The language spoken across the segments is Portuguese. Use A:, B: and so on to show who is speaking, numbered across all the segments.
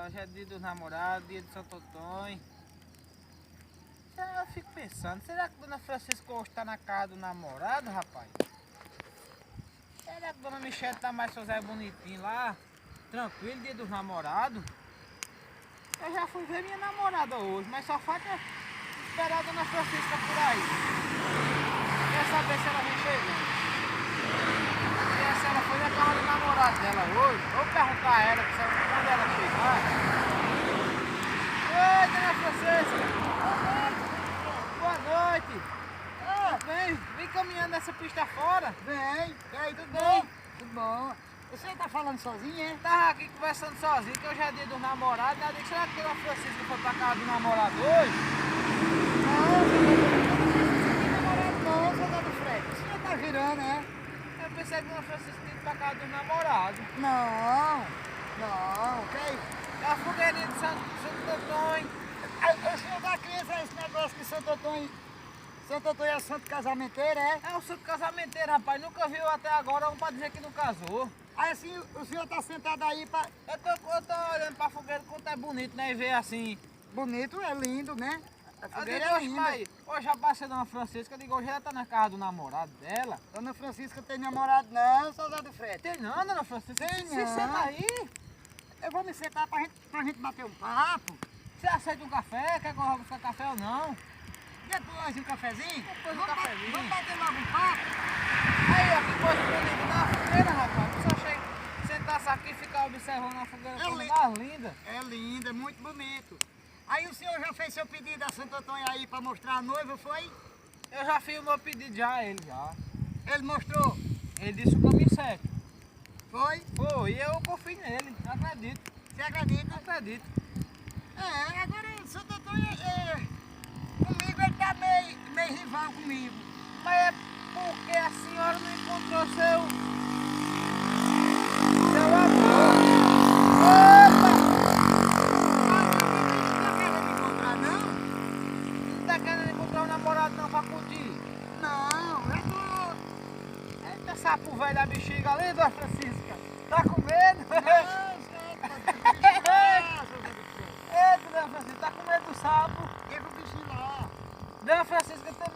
A: Hoje é dia dos namorados, dia de Santo Antônio. Eu fico pensando, será que Dona Francisca hoje está na casa do namorado, rapaz? Será que Dona Michele tá mais seu Zé bonitinho lá? Tranquilo, dia dos namorados? Eu já fui ver minha namorada hoje, mas só falta esperar a Dona Francisca por aí. Quer saber se ela vem chegando? Porque se ela foi na casa do namorado dela hoje, vou perguntar a ela quando ela chegar. Oi, Dona Francisca! Boa noite! Tudo bem? Vem caminhando nessa pista fora?
B: Vem, e aí, tudo
A: bem?
B: bom? Tudo bom. Você tá falando sozinho, é?
A: Tava aqui conversando sozinho, que hoje é dia dos namorados. Eu disse, será que a Dona Francisca foi pra casa do namorado hoje?
B: Não, namorado não, seu Dado Fred. O senhor tá girando, é?
A: Eu pensei que a Dona Francisca tinha ido pra casa do namorado.
B: Não, que é isso?
A: É a fogueirinha de Santo Antônio.
B: O senhor da criança é esse negócio que Santo Antônio é santo casamenteiro, é?
A: É o santo casamenteiro, rapaz. Nunca viu até agora um pra dizer que não casou.
B: Aí assim, o senhor tá sentado aí pra...
A: Eu tô olhando pra fogueira quanto é bonito, né? E ver assim.
B: Bonito, é lindo, né? A
A: Eu
B: fogueira
A: digo,
B: é
A: hoje,
B: linda.
A: pai, hoje já passei a Dona Francisca, eu digo, hoje ela tá na casa do namorado dela.
B: Dona Francisca tem namorado não, seu Dado Fred.
A: Tem não, Dona Francisca?
B: Tem
A: Se
B: não.
A: senta aí.
B: Eu vou me sentar pra gente bater um papo.
A: Você aceita um café? Quer que eu vá buscar café ou não?
B: Depois um cafezinho?
A: Depois um
B: Vamos
A: cafezinho.
B: Vamos bater logo um papo?
A: Aí, ó, que coisa bonita na fogueira, rapaz. Você chega, sentasse aqui e ficar observando a fogueira,
B: É
A: coisa
B: li-
A: mais linda.
B: É lindo, é muito bonito. Aí o senhor já fez seu pedido a Santo Antônio aí pra mostrar a noiva, foi?
A: Eu já fiz o meu pedido já a ele já.
B: Ele mostrou?
A: Ele disse o caminho certo.
B: Foi?
A: Pô, e eu confio nele, eu acredito,
B: Você acredita?
A: acredito.
B: É, agora o Santo Antônio comigo ele tá meio rival comigo.
A: Mas é porque a senhora não encontrou seu amor. Opa!
B: Não tá querendo me encontrar, não?
A: Não tá querendo encontrar um namorado não pra curtir?
B: Não, eu tô...
A: Eita sapo velho da bexiga ali, Dona Francisca. Tá com medo?
B: Não,
A: Eita, Dona Francisca, tá com medo do sapo?
B: deixa o bichinho lá.
A: Dona Francisca tem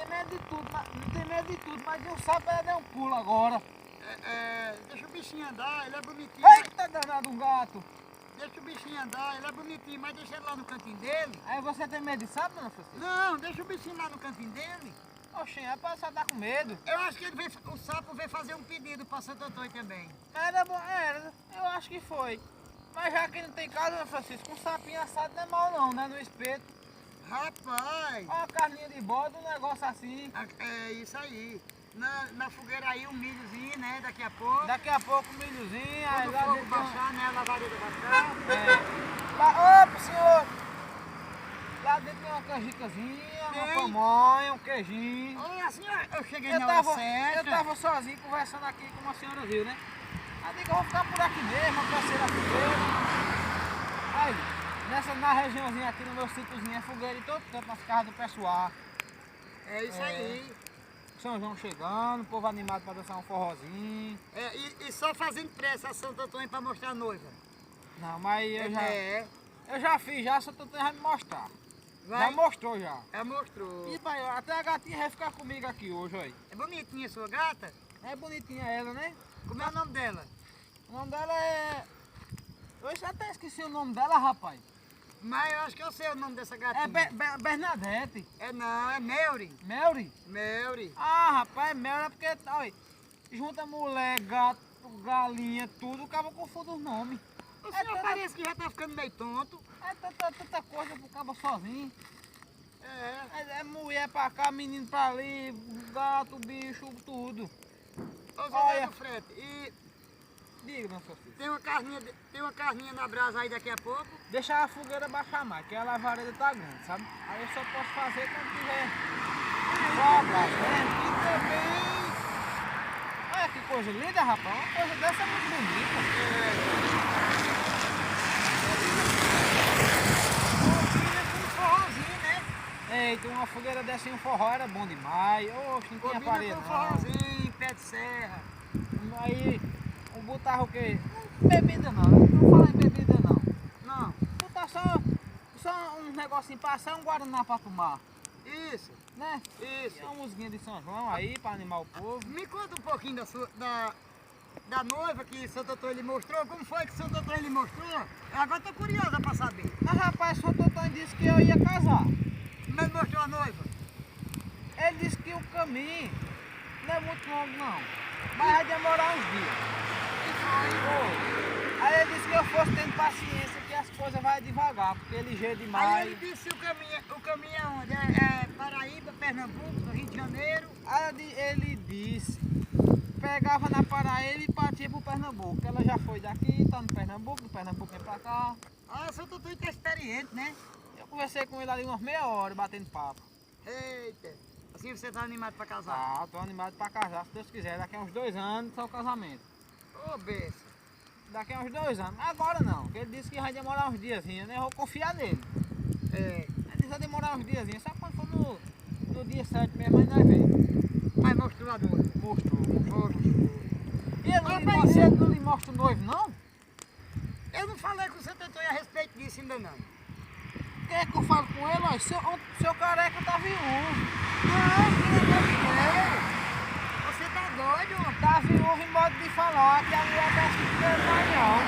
A: medo de tudo, não tem medo de tudo, mas de um sapo ela deu um pulo agora.
B: Deixa o bichinho andar, ele é bonitinho.
A: Eita danado um gato.
B: Deixa o bichinho andar, ele é bonitinho, mas deixa ele lá no cantinho dele.
A: Aí você tem medo de sapo, Dona Francisca?
B: Não, deixa o bichinho lá no cantinho dele.
A: Oxê, é pra você tá com medo.
B: Eu acho que o sapo veio fazer um pedido para Santo Antônio também.
A: Era bom, era, eu acho que foi. Mas já que não tem casa, Dona Francisca, um sapinho assado não é mal não, né? No espeto.
B: Rapaz,
A: Olha a carninha de bode, um negócio assim.
B: é isso aí. Na fogueira aí um milhozinho, né? Daqui a pouco.
A: Daqui a pouco um milhozinho, aí
B: Quando o
A: lá
B: fogo
A: dentro tem
B: baixar, né? A lavadeira baixar.
A: Opa, senhor! Lá dentro tem uma canjicazinha, uma
B: Tem.
A: pamonha, um queijinho.
B: Olha, assim, eu cheguei
A: Eu
B: na hora
A: tava,
B: certa.
A: eu tava sozinho conversando aqui, como a senhora viu, né? Aí digo, eu vou ficar por aqui mesmo, a terceira fogueira. Aí, na regiãozinha aqui no meu sítiozinho é fogueira em todo canto, nas casas do pessoal.
B: É isso aí.
A: São João chegando, o povo animado pra dançar um forrozinho.
B: E só fazendo pressa a Santo Antônio para mostrar a noiva.
A: Não, mas
B: É,
A: eu já fiz, já, só tô tentando me mostrar. Já
B: vai.
A: mostrou já.
B: Mostrou.
A: E pai, até a gatinha vai ficar comigo aqui hoje, aí.
B: É bonitinha a sua gata?
A: É bonitinha ela, né?
B: Como é o nome dela?
A: O nome dela é... Eu já até esqueci o nome dela, rapaz.
B: Mas eu acho que eu sei o nome dessa gatinha.
A: É Bernadette.
B: Não, é Melry.
A: Melry?
B: Melry.
A: Ah, rapaz, Melry é porque, olha, junta mulher, gato, galinha, tudo, o cara confunde os nomes.
B: O senhor parece que já tá ficando meio tonto.
A: É tanta coisa pro cabo sozinho.
B: É.
A: É mulher pra cá, menino pra ali, gato, bicho, tudo.
B: Ô Zé
A: Olha.
B: do Frete, e
A: Diga, dona Sofia.
B: tem uma carninha na brasa aí daqui a pouco?
A: Deixa a fogueira baixar mais, que a lavareda tá grande, sabe? Aí eu só posso fazer quando tiver sobra, né? E também... Olha que coisa linda, rapaz. Uma coisa dessa é muito bonita.
B: Com forrozinho, né?
A: Eita, uma fogueira dessa em um forró era bom demais. Oxe, não tinha
B: Combina
A: parede
B: com
A: não.
B: forrozinho, pé de serra.
A: Aí, um botava o quê? Bebida não, não fala em bebida não. negocinho passar um guaraná pra tomar,
B: Isso,
A: né?
B: isso.
A: E uma musiquinha de São João aí pra animar o povo.
B: Me conta um pouquinho da noiva que Santo Antônio lhe mostrou. Como foi que Santo Antônio lhe mostrou? Agora tô curiosa pra saber.
A: Mas rapaz, o Santo Antônio disse que eu ia casar.
B: Como ele mostrou a noiva?
A: Ele disse que o caminho não é muito longo não, mas vai demorar uns dias. Foi. Aí ele disse que eu fosse tendo paciência, que as coisas vai devagar, porque é ligeiro
B: Aí
A: demais.
B: ele disse o caminho é onde? É Paraíba, Pernambuco, Rio de Janeiro.
A: Aí ele disse, pegava na Paraíba e partia pro Pernambuco. Ela já foi daqui, tá no Pernambuco, do Pernambuco vem pra cá.
B: Ah, Santo Antônio tá experiente, né?
A: Eu conversei com ele ali umas meia hora, batendo papo.
B: Eita, assim você tá animado pra casar?
A: Tá, tô animado pra casar, se Deus quiser. Daqui a uns 2 anos só o casamento.
B: Ô, besta.
A: Daqui a uns 2 anos. Agora não, porque ele disse que vai demorar uns diazinhos, né? Eu vou confiar nele.
B: É,
A: Ele disse que vai demorar uns diazinhos. Só quando for no dia 7 mesmo, aí nós vemos.
B: mas mostrou a noiva.
A: Mostrou.
B: Mostrou.
A: E ele
B: Rapaz,
A: ele não lhe mostra o noivo, não?
B: Eu não falei com o Santo Antônio a respeito disso ainda não.
A: Quer que eu falo com ele? Ó, seu careca tá viúvo.
B: Não, pelo amor de Deus. Você tá doido, homem?
A: Tá viúvo em modo de falar que a mulher tá ficando maior.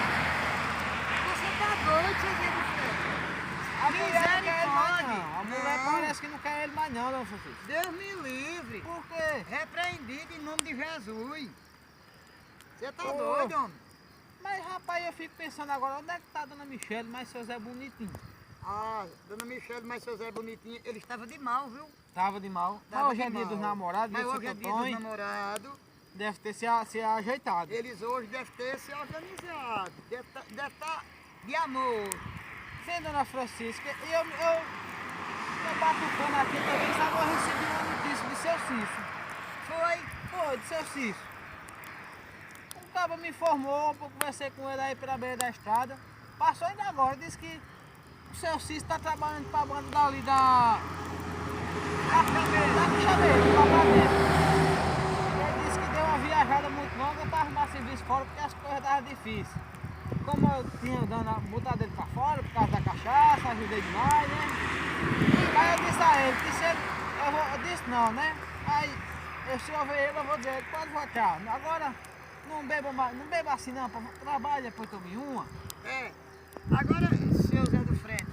B: Você tá doido, seu Zé do Freire?
A: A mulher não quer ele mais
B: Misericórdia.
A: não. A mulher
B: Não.
A: parece que não quer ele mais não, não, Francisco.
B: Deus me livre.
A: Por quê?
B: Repreendido em nome de Jesus. Você tá
A: Ô.
B: doido, homem?
A: Mas rapaz, eu fico pensando agora, onde é que tá a dona Michele, mas seu Zé bonitinho?
B: Ah, dona Michele, mas seu Zé bonitinho, ele estava de mal, viu?
A: Tava de mal. Mas
B: Tava
A: hoje é
B: de
A: dia
B: mal.
A: dos namorados,
B: Mas
A: dia de
B: hoje é
A: Santo
B: dia dos
A: Antônio,
B: namorados.
A: deve ter se ajeitado.
B: Eles hoje devem ter se organizado. Deve estar de amor.
A: Sim, dona Francisca, eu batucando aqui também, sabe, eu recebi uma notícia de seu Cício. Foi, de seu Cício. Um cara me informou, eu conversei com ele aí pela beira da estrada. Passou ainda agora, disse que o seu Cício está trabalhando para a banda dali da Chaveiro, lá pra dentro. Ele disse que deu uma viajada muito longa para arrumar serviço fora porque as coisas estavam difíceis. Como eu tinha botado ele para fora por causa da cachaça, ajudei demais, né? Aí eu disse a ele, que se ele, eu disse não, né? Aí, se eu ver ele, eu vou dizer, ele pode votar. Agora, não beba mais, não beba assim não, trabalha, depois tome uma.
B: É. Agora, seu Zé do Frente,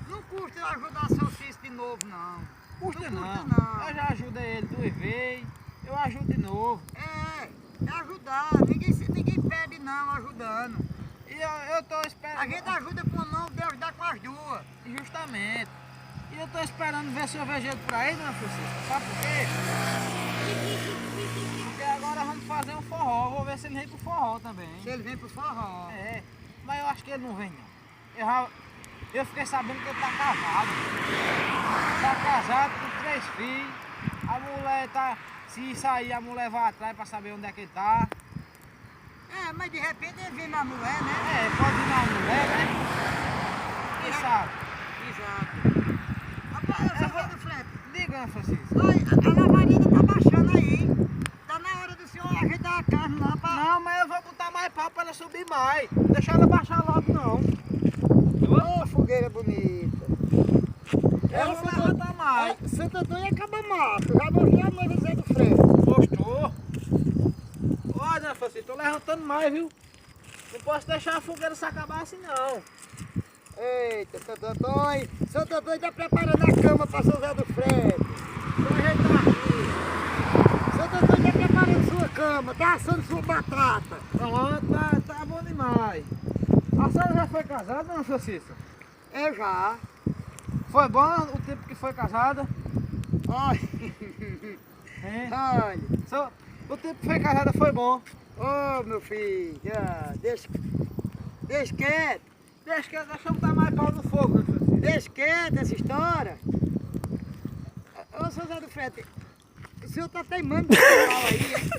B: não custa eu ajudar seu Cício de novo, não.
A: Custa
B: Não
A: não.
B: custa não.
A: Eu já ajudei ele 2 vezes, eu ajudo de novo.
B: É ajudar. Ninguém pede não ajudando.
A: E eu tô esperando.
B: A gente ajuda com uma mão, Deus dá com as duas.
A: Justamente. E eu tô esperando ver se eu vejo ele por aí, dona Francisca. Sabe por quê? Porque agora vamos fazer um forró. Vou ver se ele vem pro forró também.
B: Se ele vem pro forró.
A: É, mas eu acho que ele não vem não. Eu fiquei sabendo que ele tá casado. Tá casado com 3 filhos. A mulher tá. Se sair, a mulher vai atrás pra saber onde é que ele tá.
B: É, mas de repente ele vem na mulher, né?
A: É, pode ir na mulher, né? Quem sabe?
B: Exato. Rapaz, seu Zé do Frente,
A: Diga, dona Francisca.
B: olha, a lavarina tá baixando aí. Tá na hora do senhor ajeitar a carne lá pra...
A: Não, mas eu vou botar mais pau pra ela subir mais. Deixa ela baixar logo não.
B: Ô, fogueira bonita.
A: Ela não levanta mais.
B: Santo Antônio acaba mato. Já mostrou a noiva Zé do Frente.
A: Mostrou. Olha, dona Francisca, tô levantando mais, viu? Não posso deixar a fogueira se acabar assim não.
B: Eita, Santo Antônio. Santo Antônio tá preparando a cama pra São Zé do Frente.
A: Vou ajeitar aqui.
B: Santo Antônio tá preparando sua cama, tá assando sua batata.
A: Pronto, tá bom demais. A senhora já foi casada, dona Francisca?
B: Eu já.
A: Foi bom o tempo que foi casada?
B: Olha.
A: É.
B: Olha.
A: O tempo que foi casada foi bom.
B: Ô, meu filho. Deixa quieto.
A: Deixa eu botar mais pau no fogo, dona Francisca.
B: Deixa quieto essa história. Ô, São Zé do Frente, o senhor tá teimando de falar aí, hein?